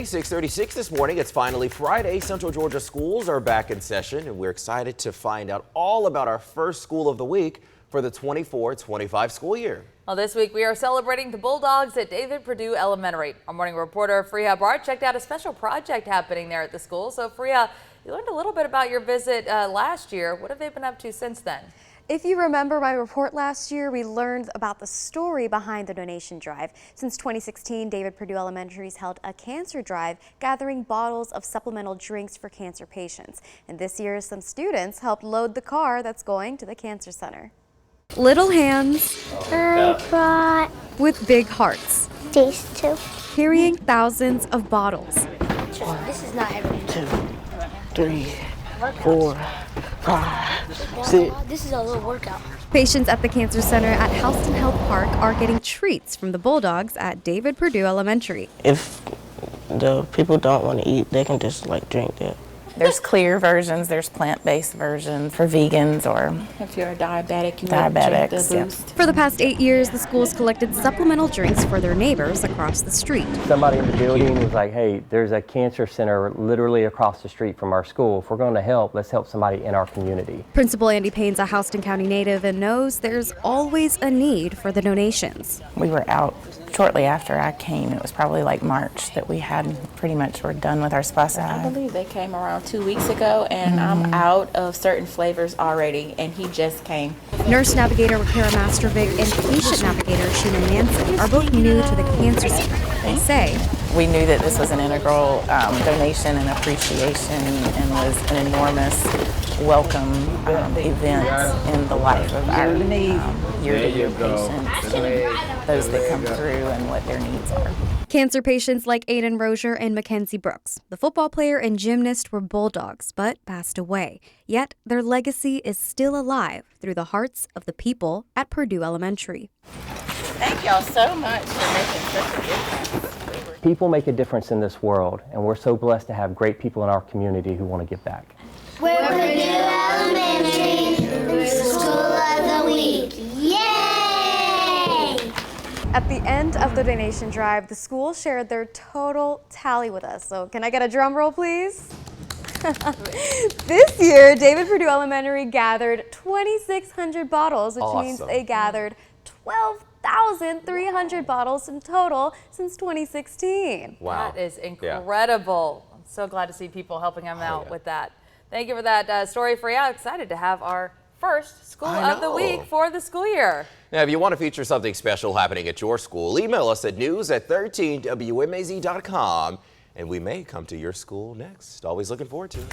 6:36 this morning. It's finally Friday. Central Georgia schools are back in session, and we're excited to find out all about our first school of the week for the 24-25 school year. Well, this week we are celebrating the Bulldogs at Perdue Elementary. Our morning reporter Freya Bart checked out a special project happening there at the school. So Freya, you learned a little bit about your visit last year. What have they been up to since then? If you remember my report last year, we learned about the story behind the donation drive. Since 2016, Perdue Elementary's held a cancer drive, gathering bottles of supplemental drinks for cancer patients. And this year, some students helped load the car that's going to the cancer center. Little hands with big hearts. These two. Carrying thousands of bottles. This is not everything. 2, 3, 4, 5, 6. This is a little workout. Patients at the Cancer Center at Houston Health Park are getting treats from the Bulldogs at Perdue Elementary. If the people don't want to eat, they can just drink that. There's clear versions, there's plant-based versions for vegans or if you're a diabetic, you diabetics. Drink the Boost. For the past 8 years, the schools collected supplemental drinks for their neighbors across the street. Somebody in the building was like, hey, there's a cancer center literally across the street from our school. If we're going to help, let's help somebody in our community. Principal Andy Payne's a Houston County native and knows there's always a need for the donations. We were out shortly after I came. It was probably March that we had pretty much were done with our supply I side. believe they came around 2 weeks ago, and I'm out of certain flavors already, and he just came. Nurse navigator Kara Mastrovic and patient navigator Sheena Nansen are both new to the Cancer Center. They say We knew that this was an integral donation and appreciation and was an enormous welcome event in the life of our year-to-year patients and those that come through and what their needs are. cancer patients like Aiden Rozier and Mackenzie Brooks, the football player and gymnast, were Bulldogs but passed away. Yet their legacy is still alive through the hearts of the people at Perdue Elementary. Thank y'all so much for making such a difference. People make a difference in this world, and we're so blessed to have great people in our community who want to give back. We're Perdue Elementary, the school of the week. Yay! At the end of the donation drive, the school shared their total tally with us. So can I get a drum roll, please? This year, Perdue Elementary gathered 2,600 bottles, which means they gathered 12,300 bottles in total since 2016. Wow. That is incredible. I'm so glad to see people helping them out with that. Thank you for that story, Freya. Excited to have our first school of the week for the school year. Now, if you want to feature something special happening at your school, email us at news@13wmaz.com, and we may come to your school next. Always looking forward to it.